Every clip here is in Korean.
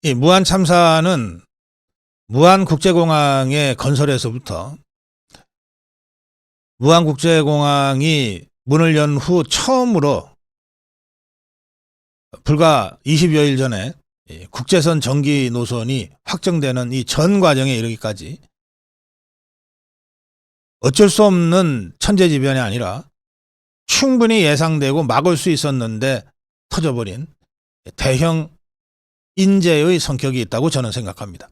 이 무안 참사는 무안국제공항의 건설에서부터 무안국제공항이 문을 연 후 처음으로 불과 20여일 전에 국제선 전기 노선이 확정되는 이 전 과정에 이르기까지 어쩔 수 없는 천재지변이 아니라 충분히 예상되고 막을 수 있었는데 터져버린 대형 인재의 성격이 있다고 저는 생각합니다.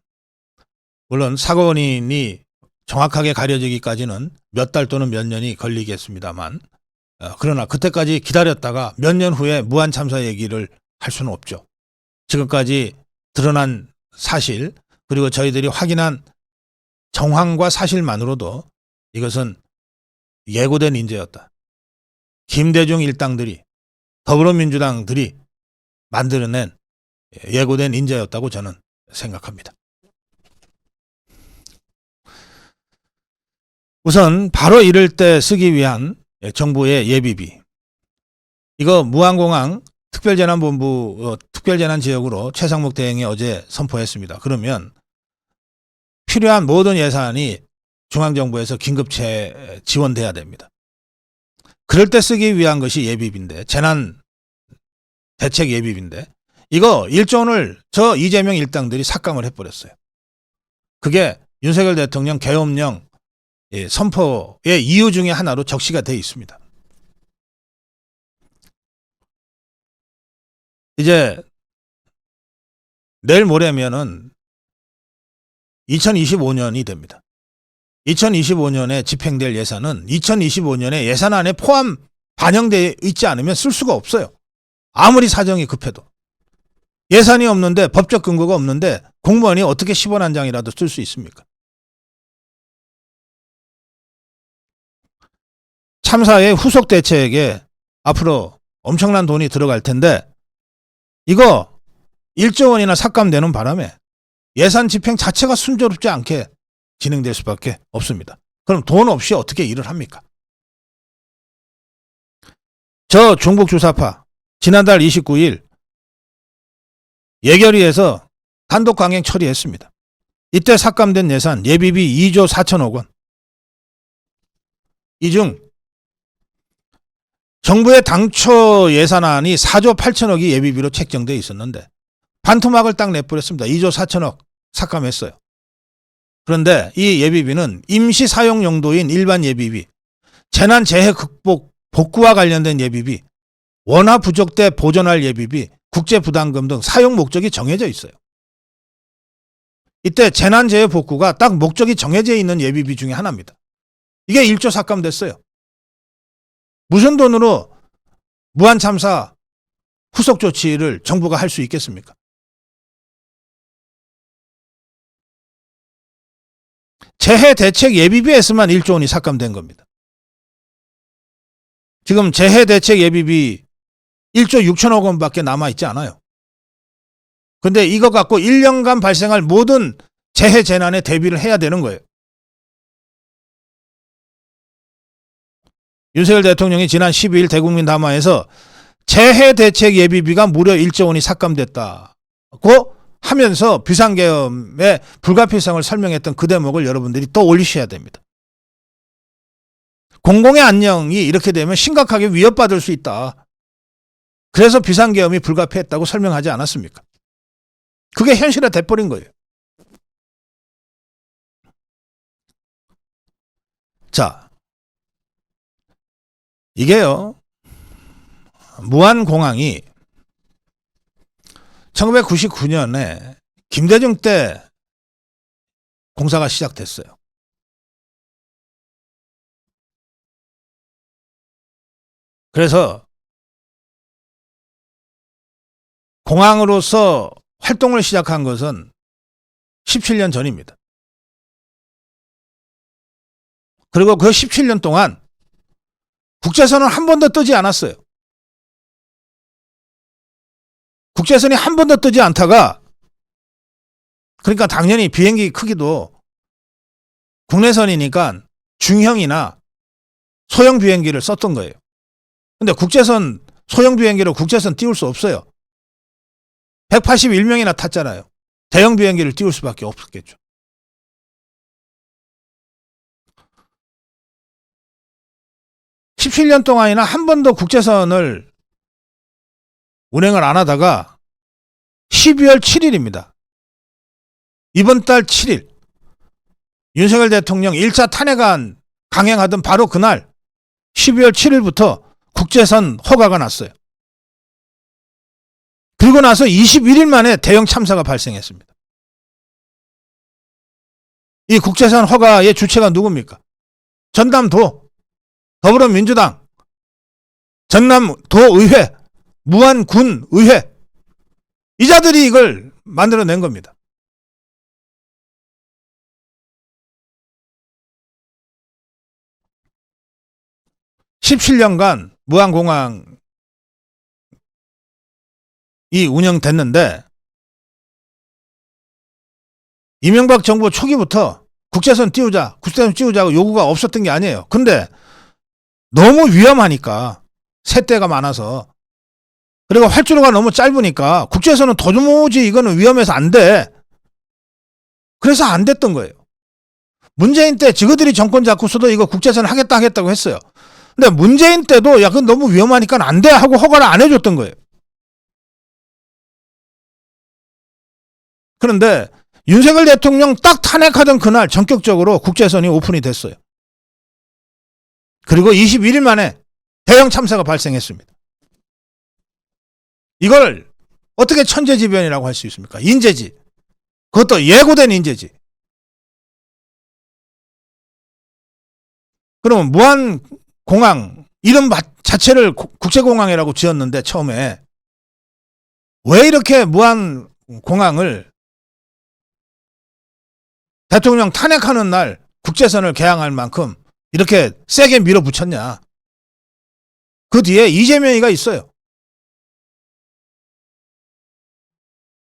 물론 사고 원인이 정확하게 가려지기까지는 몇 달 또는 몇 년이 걸리겠습니다만, 그러나 그때까지 기다렸다가 몇 년 후에 무안 참사 얘기를 할 수는 없죠. 지금까지 드러난 사실, 그리고 저희들이 확인한 정황과 사실만으로도 이것은 예고된 인재였다. 김대중 일당들이, 더불어민주당들이 만들어낸 예고된 인재였다고 저는 생각합니다. 우선 바로 이럴 때 쓰기 위한 정부의 예비비, 이거 무안공항 특별재난본부 특별재난지역으로 최상목 대행이 어제 선포했습니다. 그러면 필요한 모든 예산이 중앙정부에서 긴급 지원돼야 됩니다. 그럴 때 쓰기 위한 것이 예비비인데, 재난대책 예비비인데, 이거 1조 원을 저 이재명 일당들이 삭감을 해버렸어요. 그게 윤석열 대통령 계엄령 선포의 이유 중에 하나로 적시가 되어 있습니다. 이제 내일 모레면은 2025년이 됩니다. 2025년에 집행될 예산은 2025년에 예산안에 반영되어 있지 않으면 쓸 수가 없어요. 아무리 사정이 급해도. 예산이 없는데, 법적 근거가 없는데 공무원이 어떻게 10원 한 장이라도 쓸 수 있습니까? 참사의 후속 대책에 앞으로 엄청난 돈이 들어갈 텐데, 이거 1조 원이나 삭감되는 바람에 예산 집행 자체가 순조롭지 않게 진행될 수밖에 없습니다. 그럼 돈 없이 어떻게 일을 합니까? 저 중국 주사파 지난달 29일 예결위에서 단독 강행 처리했습니다. 이때 삭감된 예산 예비비 2조 4천억 원. 이 중 정부의 당초 예산안이 4조 8천억이 예비비로 책정되어 있었는데 반토막을 딱 내버렸습니다. 2조 4천억 삭감했어요. 그런데 이 예비비는 임시 사용 용도인 일반 예비비, 재난재해 극복 복구와 관련된 예비비, 원화 부족 때 보존할 예비비, 국제부담금 등 사용 목적이 정해져 있어요. 이때 재난재해 복구가 딱 목적이 정해져 있는 예비비 중에 하나입니다. 이게 1조 삭감됐어요. 무슨 돈으로 무안 참사 후속 조치를 정부가 할 수 있겠습니까? 재해 대책 예비비에서만 1조 원이 삭감된 겁니다. 지금 재해 대책 예비비 1조 6천억 원밖에 남아있지 않아요. 근데 이거 갖고 1년간 발생할 모든 재해 재난에 대비를 해야 되는 거예요. 윤석열 대통령이 지난 12일 대국민 담화에서 재해 대책 예비비가 무려 1조 원이 삭감됐다고 하면서 비상계엄의 불가피성을 설명했던 그 대목을 여러분들이 또 올리셔야 됩니다. 공공의 안녕이 이렇게 되면 심각하게 위협받을 수 있다. 그래서 비상계엄이 불가피했다고 설명하지 않았습니까? 그게 현실화 돼버린 거예요. 자, 이게요, 무안공항이 1999년에 김대중 때 공사가 시작됐어요. 그래서 공항으로서 활동을 시작한 것은 17년 전입니다. 그리고 그 17년 동안 국제선은 한 번도 뜨지 않았어요. 국제선이 한 번도 뜨지 않다가, 그러니까 당연히 비행기 크기도 국내선이니까 중형이나 소형 비행기를 썼던 거예요. 근데 국제선, 소형 비행기로 국제선 띄울 수 없어요. 181명이나 탔잖아요. 대형 비행기를 띄울 수밖에 없었겠죠. (17년) 동안이나 한 번도 국제선을 운행을 안 하다가 12월 7일입니다. 이번 달 7일 윤석열 대통령 1차 탄핵안 강행하던 바로 그날 12월 7일부터 국제선 허가가 났어요. 그리고 나서 21일 만에 대형 참사가 발생했습니다. 이 국제선 허가의 주체가 누굽니까? 전남도, 더불어민주당, 전남도의회, 무안군의회, 이 자들이 이걸 만들어낸 겁니다. (17년간) 무안공항이 운영됐는데 이명박 정부 초기부터 국제선 띄우자고 요구가 없었던 게 아니에요. 근데 너무 위험하니까, 새떼가 많아서, 그리고 활주로가 너무 짧으니까 국제선은 도무지 이거는 위험해서 안 돼. 그래서 안 됐던 거예요. 문재인 때 지그들이 정권 잡고서도 이거 국제선 하겠다고 했어요. 근데 문재인 때도 야, 그건 너무 위험하니까 안 돼 하고 허가를 안 해줬던 거예요. 그런데 윤석열 대통령 딱 탄핵하던 그날 전격적으로 국제선이 오픈이 됐어요. 그리고 21일 만에 대형 참사가 발생했습니다. 이걸 어떻게 천재지변이라고 할 수 있습니까? 인재지. 그것도 예고된 인재지. 그러면 무안공항 이름 자체를 국제공항이라고 지었는데 처음에 왜 이렇게 무안공항을 대통령 탄핵하는 날 국제선을 개항할 만큼 이렇게 세게 밀어붙였냐. 그 뒤에 이재명이가 있어요.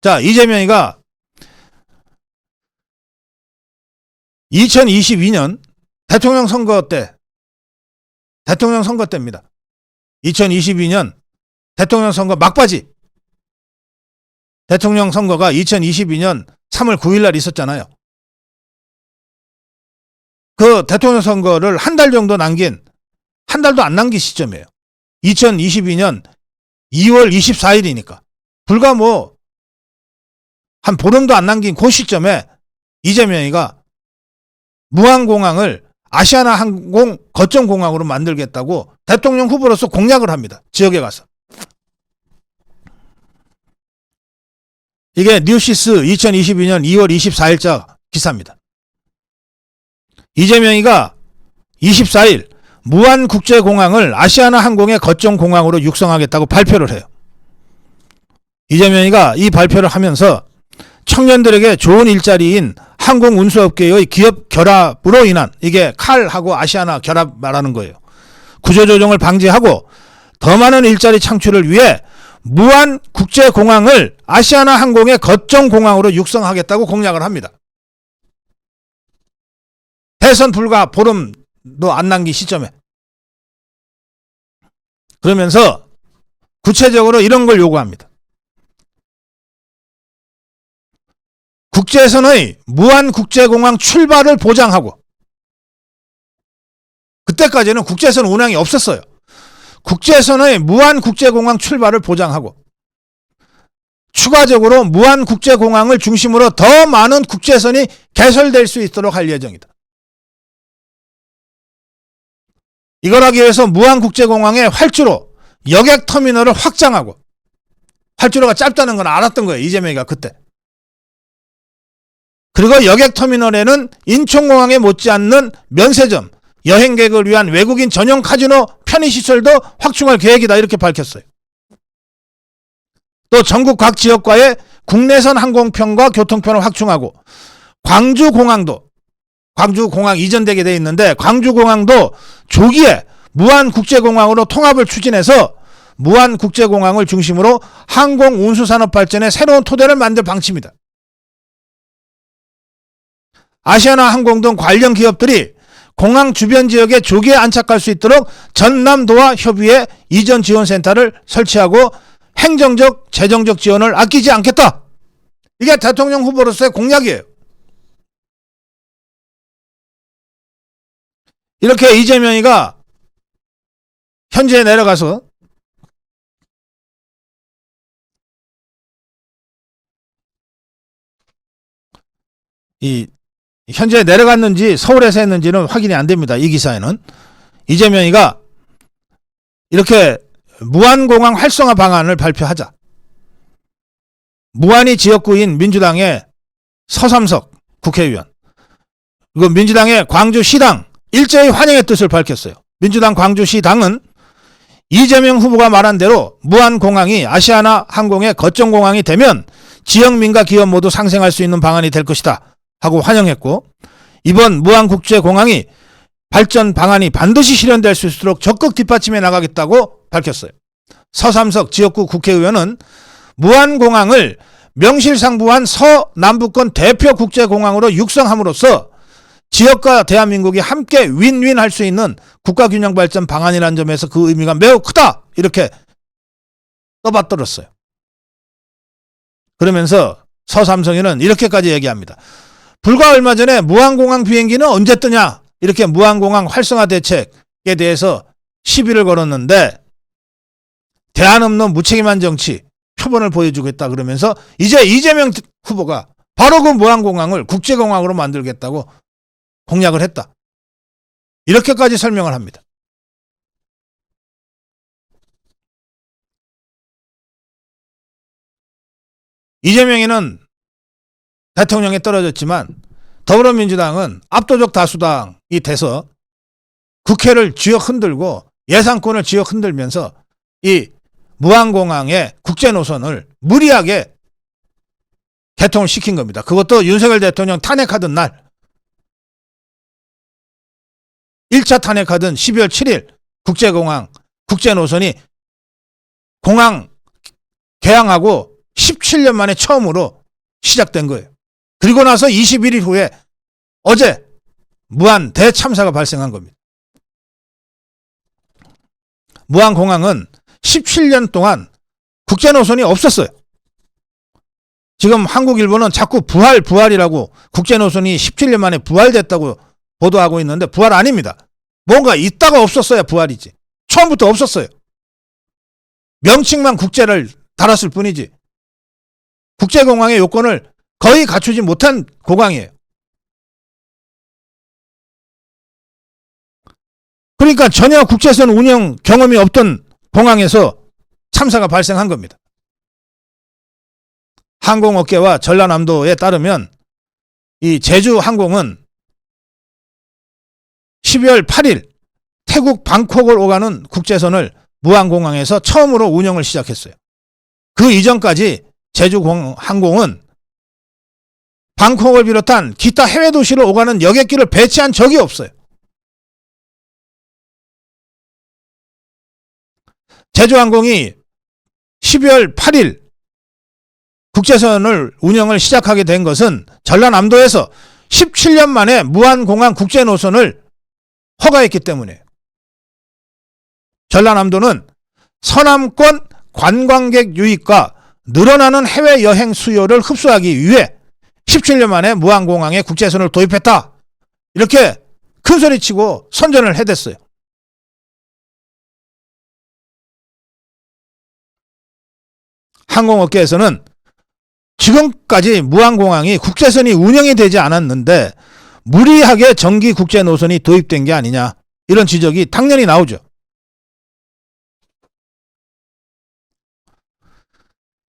자, 이재명이가 2022년 대통령 선거 때입니다. 2022년 대통령 선거 막바지. 대통령 선거가 2022년 3월 9일 날 있었잖아요. 그 대통령 선거를 한 달 정도 남긴, 한 달도 안 남긴 시점이에요. 2022년 2월 24일이니까. 불과 한 보름도 안 남긴 그 시점에 이재명이가 무안공항을 아시아나항공 거점공항으로 만들겠다고 대통령 후보로서 공약을 합니다. 지역에 가서. 이게 뉴시스 2022년 2월 24일자 기사입니다. 이재명이가 24일 무안국제공항을 아시아나항공의 거점공항으로 육성하겠다고 발표를 해요. 이재명이가 이 발표를 하면서 청년들에게 좋은 일자리인 항공운수업계의 기업 결합으로 인한, 이게 칼하고 아시아나 결합 말하는 거예요. 구조조정을 방지하고 더 많은 일자리 창출을 위해 무안국제공항을 아시아나항공의 거점공항으로 육성하겠다고 공약을 합니다. 대선 불과 보름도 안 남긴 시점에. 그러면서 구체적으로 이런 걸 요구합니다. 국제선의 무안국제공항 출발을 보장하고, 그때까지는 국제선 운항이 없었어요. 국제선의 무안국제공항 출발을 보장하고, 추가적으로 무안국제공항을 중심으로 더 많은 국제선이 개설될 수 있도록 할 예정이다. 이걸 하기 위해서 무안국제공항의 활주로, 여객터미널을 확장하고, 활주로가 짧다는 건 알았던 거예요. 이재명이가 그때. 그리고 여객터미널에는 인천공항에 못지않는 면세점, 여행객을 위한 외국인 전용 카지노 편의시설도 확충할 계획이다. 이렇게 밝혔어요. 또 전국 각 지역과의 국내선 항공편과 교통편을 확충하고, 광주공항 이전되게 돼 있는데 광주공항도 조기에 무안국제공항으로 통합을 추진해서 무안국제공항을 중심으로 항공운수산업 발전의 새로운 토대를 만들 방침이다. 아시아나항공 등 관련 기업들이 공항 주변 지역에 조기에 안착할 수 있도록 전남도와 협의해 이전 지원센터를 설치하고 행정적, 재정적 지원을 아끼지 않겠다. 이게 대통령 후보로서의 공약이에요. 이렇게 이재명이가 현지에 내려가서 이 현지에 내려갔는지 서울에서 했는지는 확인이 안 됩니다. 이 기사에는. 이재명이가 이렇게 무안공항 활성화 방안을 발표하자. 무안이 지역구인 민주당의 서삼석 국회의원, 그리고 민주당의 광주시당 일제히 환영의 뜻을 밝혔어요. 민주당 광주시당은 이재명 후보가 말한 대로 무안공항이 아시아나 항공의 거점공항이 되면 지역민과 기업 모두 상생할 수 있는 방안이 될 것이다 하고 환영했고, 이번 무안국제공항이 발전 방안이 반드시 실현될 수 있도록 적극 뒷받침해 나가겠다고 밝혔어요. 서삼석 지역구 국회의원은 무안공항을 명실상부한 서남부권 대표 국제공항으로 육성함으로써 지역과 대한민국이 함께 윈윈할 수 있는 국가균형발전 방안이라는 점에서 그 의미가 매우 크다, 이렇게 떠받들었어요. 그러면서 서삼성이는 이렇게까지 얘기합니다. 불과 얼마 전에 무안공항 비행기는 언제 뜨냐, 이렇게 무안공항 활성화 대책에 대해서 시비를 걸었는데 대안 없는 무책임한 정치 표본을 보여주고 있다 그러면서 이제 이재명 후보가 바로 그 무안공항을 국제공항으로 만들겠다고 공약을 했다, 이렇게까지 설명을 합니다. 이재명이는 대통령에 떨어졌지만 더불어민주당은 압도적 다수당이 돼서 국회를 쥐어 흔들고 예산권을 쥐어 흔들면서 이 무안공항의 국제노선을 무리하게 개통을 시킨 겁니다. 그것도 윤석열 대통령 탄핵하던 날, 1차 탄핵하던 12월 7일 국제공항, 국제노선이 공항 개항하고 17년 만에 처음으로 시작된 거예요. 그리고 나서 21일 후에 어제 무안 대참사가 발생한 겁니다. 무안공항은 17년 동안 국제노선이 없었어요. 지금 한국, 일본은 자꾸 부활이라고 국제노선이 17년 만에 부활됐다고 보도하고 있는데 부활 아닙니다. 뭔가 있다가 없었어야 부활이지. 처음부터 없었어요. 명칭만 국제를 달았을 뿐이지 국제공항의 요건을 거의 갖추지 못한 공항이에요. 그러니까 전혀 국제선 운영 경험이 없던 공항에서 참사가 발생한 겁니다. 항공업계와 전라남도에 따르면 이 제주항공은 12월 8일 태국 방콕을 오가는 국제선을 무안공항에서 처음으로 운영을 시작했어요. 그 이전까지 제주항공은 방콕을 비롯한 기타 해외 도시를 오가는 여객기를 배치한 적이 없어요. 제주항공이 12월 8일 국제선을 운영을 시작하게 된 것은 전라남도에서 17년 만에 무안공항 국제노선을 허가했기 때문에, 전라남도는 서남권 관광객 유입과 늘어나는 해외여행 수요를 흡수하기 위해 17년 만에 무안공항에 국제선을 도입했다, 이렇게 큰소리치고 선전을 해댔어요. 항공업계에서는 지금까지 무안공항이 국제선이 운영이 되지 않았는데 무리하게 정기 국제노선이 도입된 게 아니냐, 이런 지적이 당연히 나오죠.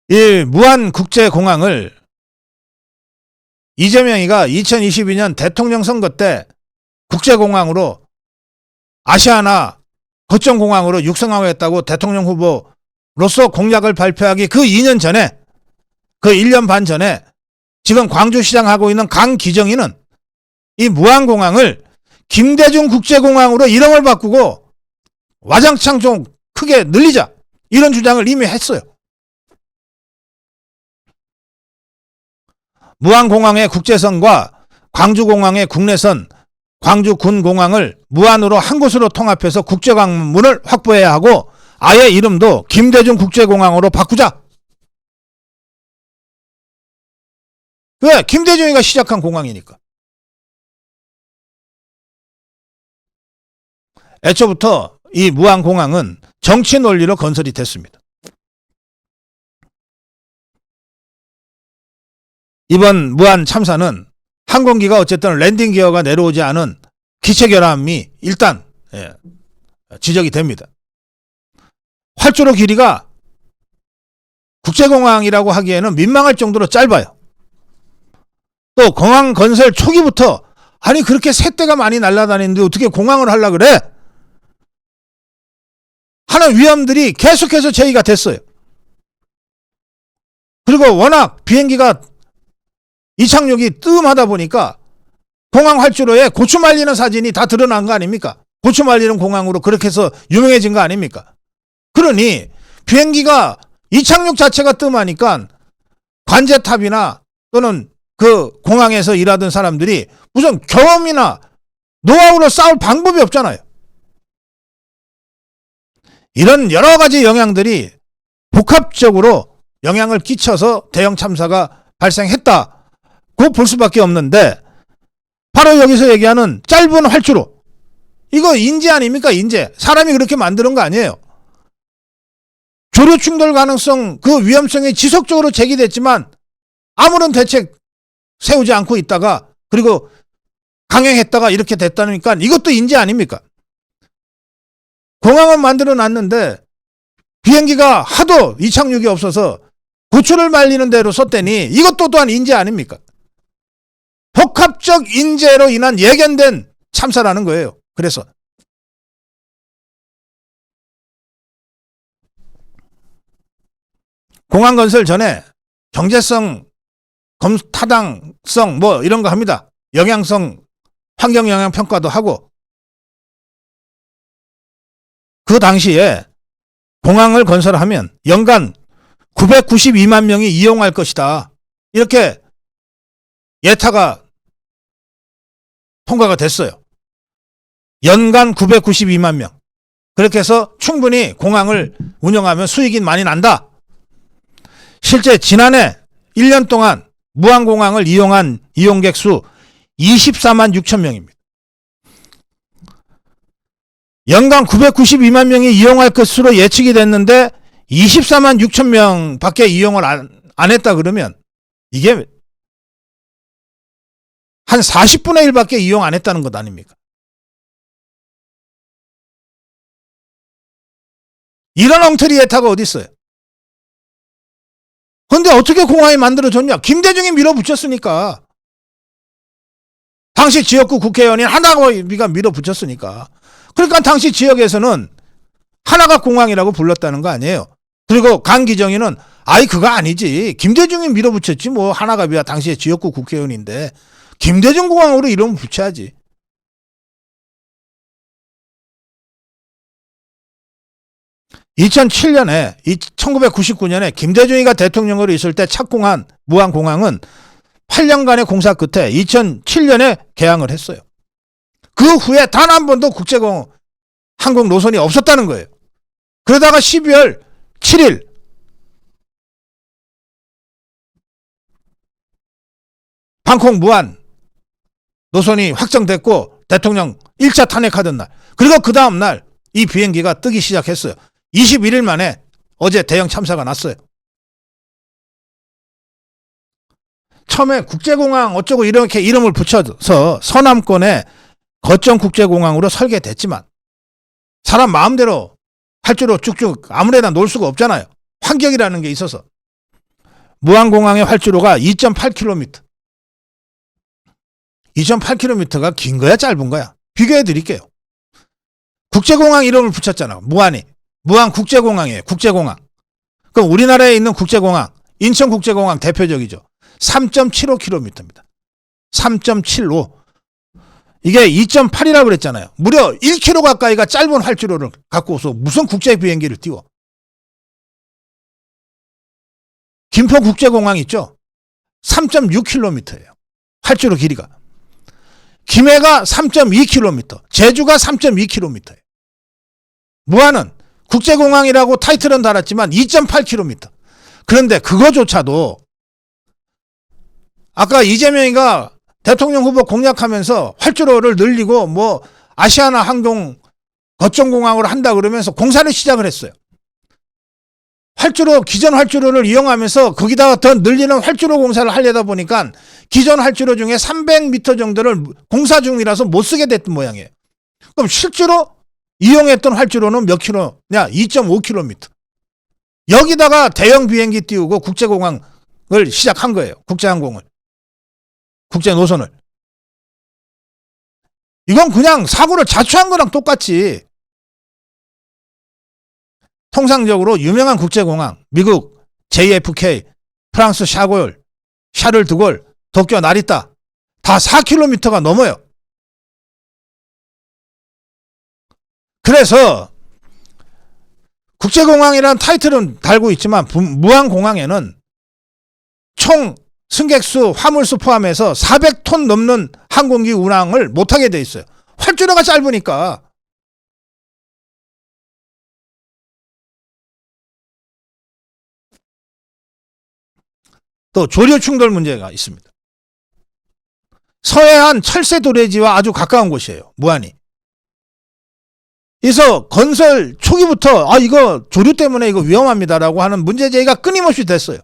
이 무안국제공항을 이재명이가 2022년 대통령 선거 때 국제공항으로 아시아나 거점공항으로 육성하겠다고 대통령 후보로서 공약을 발표하기 그 2년 전에, 그 1년 반 전에 지금 광주시장 하고 있는 강기정이는 이 무안공항을 김대중 국제공항으로 이름을 바꾸고 와장창 좀 크게 늘리자, 이런 주장을 이미 했어요. 무안공항의 국제선과 광주공항의 국내선, 광주군공항을 무안으로 한 곳으로 통합해서 국제관문을 확보해야 하고 아예 이름도 김대중 국제공항으로 바꾸자, 왜? 김대중이가 시작한 공항이니까. 애초부터 이 무안공항은 정치 논리로 건설이 됐습니다. 이번 무안 참사는 항공기가 어쨌든 랜딩 기어가 내려오지 않은 기체 결함이 일단 지적이 됩니다. 활주로 길이가 국제공항이라고 하기에는 민망할 정도로 짧아요. 또 공항 건설 초기부터 아니 그렇게 새떼가 많이 날아다니는데 어떻게 공항을 하려고 그래? 하는 위험들이 계속해서 제기가 됐어요. 그리고 워낙 비행기가 이착륙이 뜸하다 보니까 공항 활주로에 고추 말리는 사진이 다 드러난 거 아닙니까? 고추 말리는 공항으로 그렇게 해서 유명해진 거 아닙니까? 그러니 비행기가 이착륙 자체가 뜸하니까 관제탑이나 또는 그 공항에서 일하던 사람들이 무슨 경험이나 노하우로 싸울 방법이 없잖아요. 이런 여러 가지 영향들이 복합적으로 영향을 끼쳐서 대형 참사가 발생했다고 볼 수밖에 없는데 바로 여기서 얘기하는 짧은 활주로 이거 인재 아닙니까? 인재. 사람이 그렇게 만드는 거 아니에요. 조류 충돌 가능성 그 위험성이 지속적으로 제기됐지만 아무런 대책 세우지 않고 있다가 그리고 강행했다가 이렇게 됐다니까 이것도 인재 아닙니까? 공항은 만들어 놨는데 비행기가 하도 이착륙이 없어서 고추를 말리는 대로 썼더니 이것도 또한 인재 아닙니까? 복합적 인재로 인한 예견된 참사라는 거예요. 그래서 공항 건설 전에 경제성, 타당성 뭐 이런 거 합니다. 영향성, 환경 영향 평가도 하고 그 당시에 공항을 건설하면 연간 992만 명이 이용할 것이다. 이렇게 예타가 통과가 됐어요. 연간 992만 명. 그렇게 해서 충분히 공항을 운영하면 수익이 많이 난다. 실제 지난해 1년 동안 무안공항을 이용한 이용객 수 24만 6천 명입니다. 연간 992만 명이 이용할 것으로 예측이 됐는데 24만 6천 명 밖에 이용을 안 했다 그러면 이게 한 40분의 1 밖에 이용 안 했다는 것 아닙니까? 이런 엉터리 예타가 어디 있어요? 그런데 어떻게 공항이 만들어졌냐? 김대중이 밀어붙였으니까. 당시 지역구 국회의원인 하나가비가 밀어붙였으니까. 그러니까 당시 지역에서는 하나가 공항이라고 불렀다는 거 아니에요. 그리고 강기정이는 아이 그거 아니지. 김대중이 밀어붙였지 뭐 하나가비가 당시에 지역구 국회의원인데 김대중 공항으로 이름을 붙여야지. (2007년에) 1999년에 김대중이가 대통령으로 있을 때 착공한 무안공항은 8년간의 공사 끝에 2007년에 개항을 했어요. 그 후에 단 한 번도 국제공항 항공 노선이 없었다는 거예요. 그러다가 12월 7일 방콕 무안 노선이 확정됐고 대통령 1차 탄핵하던 날, 그리고 그 다음 날 이 비행기가 뜨기 시작했어요. 21일 만에 어제 대형 참사가 났어요. 처음에 국제공항 어쩌고 이렇게 이름을 붙여서 서남권의 거점 국제공항으로 설계됐지만 사람 마음대로 활주로 쭉쭉 아무데나 놓을 수가 없잖아요. 환경이라는 게 있어서. 무안공항의 활주로가 2.8km. 2.8km가 긴 거야 짧은 거야? 비교해 드릴게요. 국제공항 이름을 붙였잖아. 무안이. 무안 국제공항이에요. 국제공항. 그럼 우리나라에 있는 국제공항, 인천국제공항 대표적이죠. 3.75km입니다. 3.75. 이게 2.8이라고 그랬잖아요. 무려 1km 가까이가 짧은 활주로를 갖고서 무슨 국제 비행기를 띄워. 김포국제공항 있죠. 3.6km예요. 활주로 길이가. 김해가 3.2km, 제주가 3.2km예요. 무안은 국제공항이라고 타이틀은 달았지만 2.8km. 그런데 그거조차도 아까 이재명이가 대통령 후보 공약하면서 활주로를 늘리고 뭐 아시아나 항공 거점공항으로 한다 그러면서 공사를 시작을 했어요. 활주로, 기존 활주로를 이용하면서 거기다가 더 늘리는 활주로 공사를 하려다 보니까 기존 활주로 중에 300m 정도를 공사 중이라서 못 쓰게 됐던 모양이에요. 그럼 실제로 이용했던 활주로는 몇 킬로냐? 2.5km. 여기다가 대형 비행기 띄우고 국제공항을 시작한 거예요. 국제항공을. 국제노선을. 이건 그냥 사고를 자초한 거랑 똑같이 통상적으로 유명한 국제공항, 미국 JFK, 프랑스 샤골, 샤를드골, 도쿄 나리타 다 4km가 넘어요. 그래서 국제공항이라는 타이틀은 달고 있지만 무안공항에는 총 승객수, 화물수 포함해서 400톤 넘는 항공기 운항을 못하게 돼 있어요. 활주로가 짧으니까. 또 조류 충돌 문제가 있습니다. 서해안 철새 도래지와 아주 가까운 곳이에요. 무안이. 그래서 건설 초기부터 이거 조류 때문에 이거 위험합니다라고 하는 문제 제기가 끊임없이 됐어요.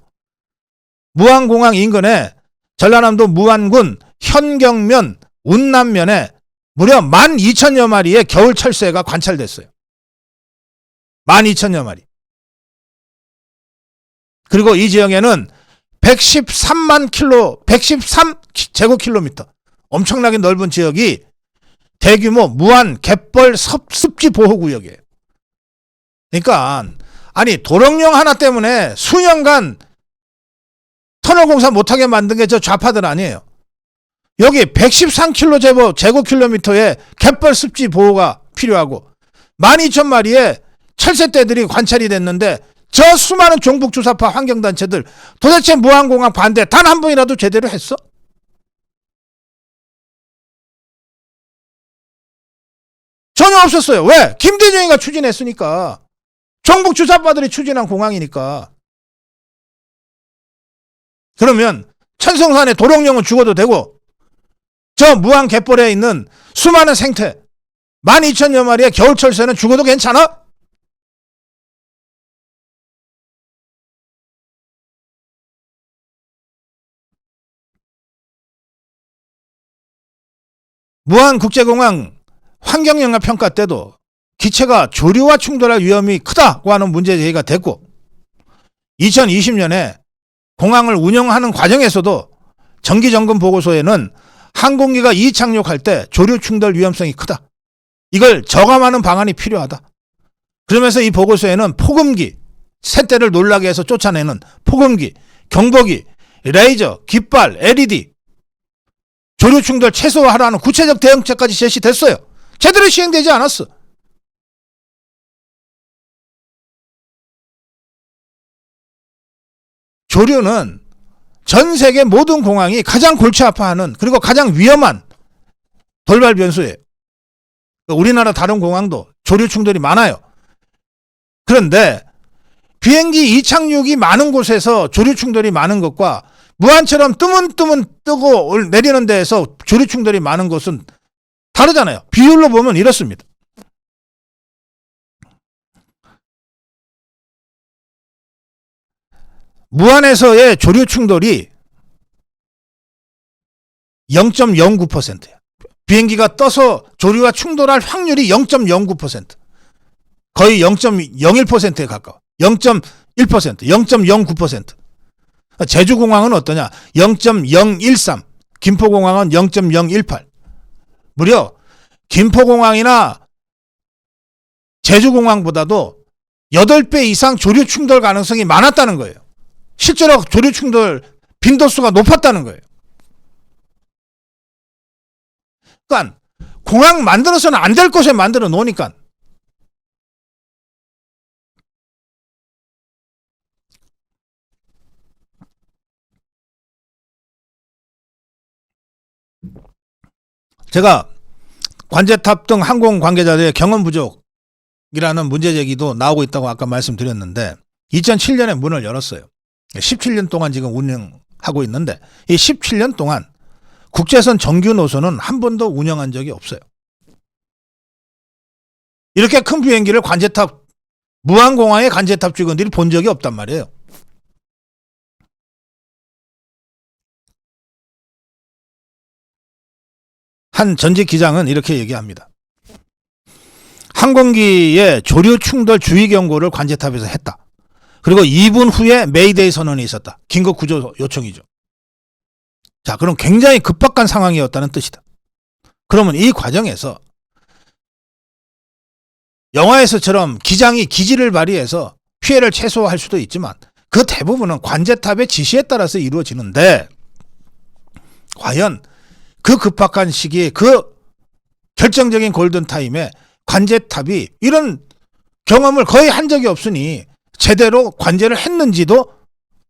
무안공항 인근에 전라남도 무안군 현경면, 운남면에 무려 12,000여 마리의 겨울 철새가 관찰됐어요. 12,000여 마리. 그리고 이 지역에는 113제곱킬로미터 엄청나게 넓은 지역이 대규모 무안 갯벌 습지 보호구역이에요. 그러니까 도롱뇽 하나 때문에 수년간 터널 공사 못하게 만든 게 저 좌파들 아니에요. 여기 113제곱킬로미터의 갯벌 습지 보호가 필요하고 12,000마리의 철새떼들이 관찰이 됐는데 저 수많은 종북주사파 환경단체들 도대체 무안공항 반대 단 한 번이라도 제대로 했어? 전혀 없었어요. 왜? 김대중이가 추진했으니까. 종북주사파들이 추진한 공항이니까. 그러면 천성산에 도롱뇽은 죽어도 되고 저 무안 갯벌에 있는 수많은 생태 12,000여 마리의 겨울철새는 죽어도 괜찮아? 무안국제공항 환경영향평가 때도 기체가 조류와 충돌할 위험이 크다고 하는 문제 제기가 됐고 2020년에 공항을 운영하는 과정에서도 정기점검 보고서에는 항공기가 이착륙할 때 조류 충돌 위험성이 크다. 이걸 저감하는 방안이 필요하다. 그러면서 이 보고서에는 폭음기, 새떼를 놀라게 해서 쫓아내는 폭음기, 경보기, 레이저, 깃발, LED 조류 충돌 최소화하라는 구체적 대응책까지 제시됐어요. 제대로 시행되지 않았어. 조류는 전 세계 모든 공항이 가장 골치 아파하는 그리고 가장 위험한 돌발 변수예요. 우리나라 다른 공항도 조류 충돌이 많아요. 그런데 비행기 이착륙이 많은 곳에서 조류 충돌이 많은 것과 무안처럼 뜨문뜨문 뜨고 내리는 데에서 조류 충돌이 많은 곳은 다르잖아요. 비율로 보면 이렇습니다. 무안에서의 조류 충돌이 0.09%예요. 비행기가 떠서 조류와 충돌할 확률이 0.09%. 거의 0.01%에 가까워. 0.1%, 0.09%. 제주공항은 어떠냐? 0.013, 김포공항은 0.018. 무려 김포공항이나 제주공항보다도 8배 이상 조류 충돌 가능성이 많았다는 거예요. 실제로 조류 충돌 빈도수가 높았다는 거예요. 그러니까 공항 만들어서는 안 될 곳에 만들어 놓으니까. 제가 관제탑 등 항공 관계자들의 경험 부족이라는 문제 제기도 나오고 있다고 아까 말씀드렸는데 2007년에 문을 열었어요. 17년 동안 지금 운영 하고 있는데 이 17년 동안 국제선 정규 노선은 한 번도 운영한 적이 없어요. 이렇게 큰 비행기를 관제탑, 무안공항의 관제탑 직원들이 본 적이 없단 말이에요. 한 전직 기장은 이렇게 얘기합니다. 항공기의 조류 충돌 주의 경고를 관제탑에서 했다. 그리고 2분 후에 메이데이 선언이 있었다. 긴급 구조 요청이죠. 자, 그럼 굉장히 급박한 상황이었다는 뜻이다. 그러면 이 과정에서 영화에서처럼 기장이 기지를 발휘해서 피해를 최소화할 수도 있지만 그 대부분은 관제탑의 지시에 따라서 이루어지는데 과연 그 급박한 시기에 그 결정적인 골든타임에 관제탑이 이런 경험을 거의 한 적이 없으니 제대로 관제를 했는지도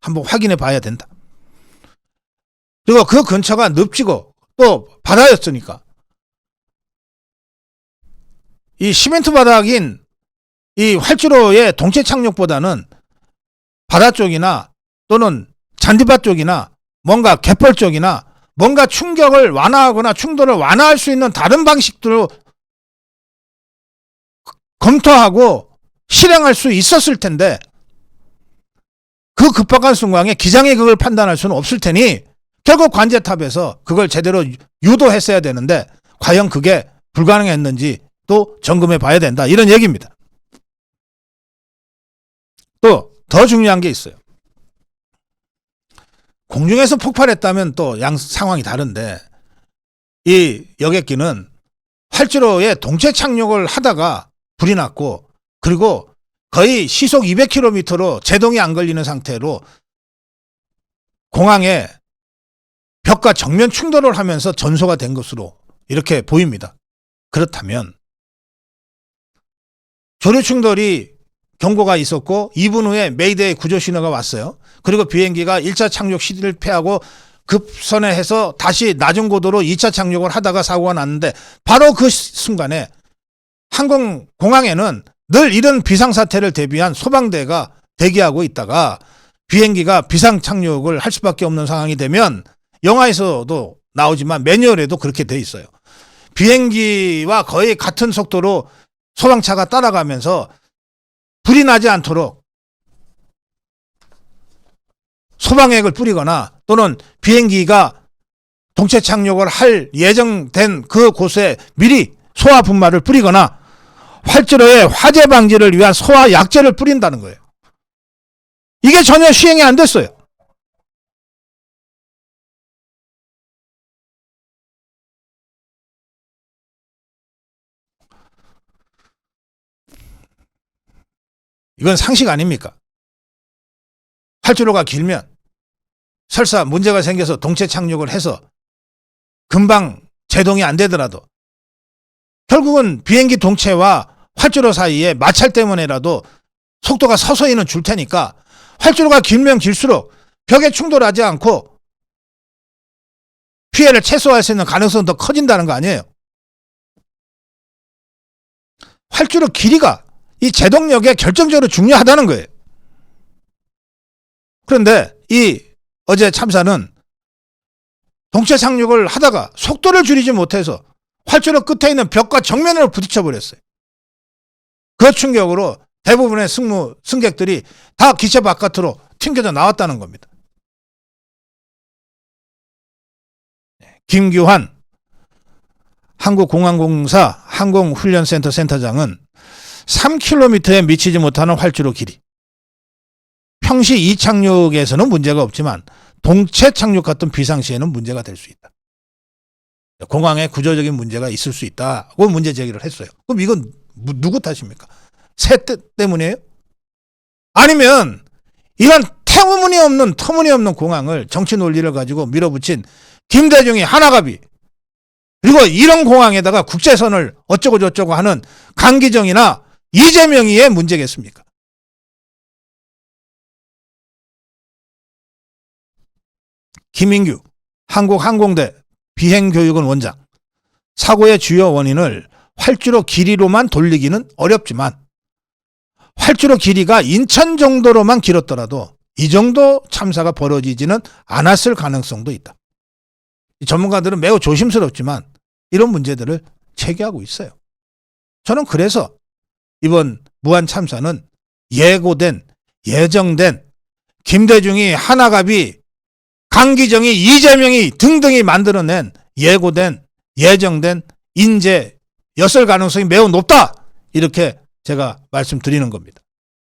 한번 확인해 봐야 된다. 그리고 그 근처가 늪지고 또 바다였으니까 이 시멘트 바닥인 이 활주로의 동체 착륙보다는 바다 쪽이나 또는 잔디밭 쪽이나 뭔가 갯벌 쪽이나 뭔가 충격을 완화하거나 충돌을 완화할 수 있는 다른 방식들로 검토하고 실행할 수 있었을 텐데 그 급박한 순간에 기장이 그걸 판단할 수는 없을 테니 결국 관제탑에서 그걸 제대로 유도했어야 되는데 과연 그게 불가능했는지 또 점검해 봐야 된다. 이런 얘기입니다. 또 더 중요한 게 있어요. 공중에서 폭발했다면 또 상황이 다른데 이 여객기는 활주로에 동체 착륙을 하다가 불이 났고 그리고 거의 시속 200km로 제동이 안 걸리는 상태로 공항에 벽과 정면 충돌을 하면서 전소가 된 것으로 이렇게 보입니다. 그렇다면 조류 충돌이 경고가 있었고 2분 후에 메이데이 구조 신호가 왔어요. 그리고 비행기가 1차 착륙 실패하고 급선회해서 다시 낮은 고도로 2차 착륙을 하다가 사고가 났는데 바로 그 순간에 공항에는 늘 이런 비상사태를 대비한 소방대가 대기하고 있다가 비행기가 비상 착륙을 할 수밖에 없는 상황이 되면 영화에서도 나오지만 매뉴얼에도 그렇게 돼 있어요. 비행기와 거의 같은 속도로 소방차가 따라가면서 불이 나지 않도록 소방액을 뿌리거나 또는 비행기가 동체 착륙을 할 예정된 그 곳에 미리 소화 분말을 뿌리거나 활주로에 화재 방지를 위한 소화 약제를 뿌린다는 거예요. 이게 전혀 시행이 안 됐어요. 이건 상식 아닙니까? 활주로가 길면 설사 문제가 생겨서 동체 착륙을 해서 금방 제동이 안 되더라도 결국은 비행기 동체와 활주로 사이에 마찰 때문에라도 속도가 서서히는 줄 테니까 활주로가 길면 길수록 벽에 충돌하지 않고 피해를 최소화할 수 있는 가능성은 더 커진다는 거 아니에요. 활주로 길이가 이 제동력에 결정적으로 중요하다는 거예요. 그런데 이 어제 참사는 동체 착륙을 하다가 속도를 줄이지 못해서 활주로 끝에 있는 벽과 정면으로 부딪혀 버렸어요. 그 충격으로 대부분의 승객들이 다 기체 바깥으로 튕겨져 나왔다는 겁니다. 김규환 한국공항공사 항공훈련센터 센터장은 3km에 미치지 못하는 활주로 길이. 평시 이착륙에서는 문제가 없지만 동체 착륙 같은 비상시에는 문제가 될 수 있다. 공항에 구조적인 문제가 있을 수 있다고 문제 제기를 했어요. 그럼 이건 누구 탓입니까? 새 때문이에요? 아니면 이런 터무니없는 공항을 정치 논리를 가지고 밀어붙인 김대중이 하나갑이 그리고 이런 공항에다가 국제선을 어쩌고 저쩌고 하는 강기정이나 이재명이의 문제겠습니까? 김인규 한국항공대 비행교육원 원장. 사고의 주요 원인을 활주로 길이로만 돌리기는 어렵지만 활주로 길이가 인천 정도로만 길었더라도 이 정도 참사가 벌어지지는 않았을 가능성도 있다. 전문가들은 매우 조심스럽지만 이런 문제들을 체계하고 있어요. 저는 그래서 이번 무한 참사는 예고된, 예정된 김대중이, 하나갑이, 강기정이, 이재명이 등등이 만들어낸 예고된, 예정된 인재였을 가능성이 매우 높다. 이렇게 제가 말씀드리는 겁니다.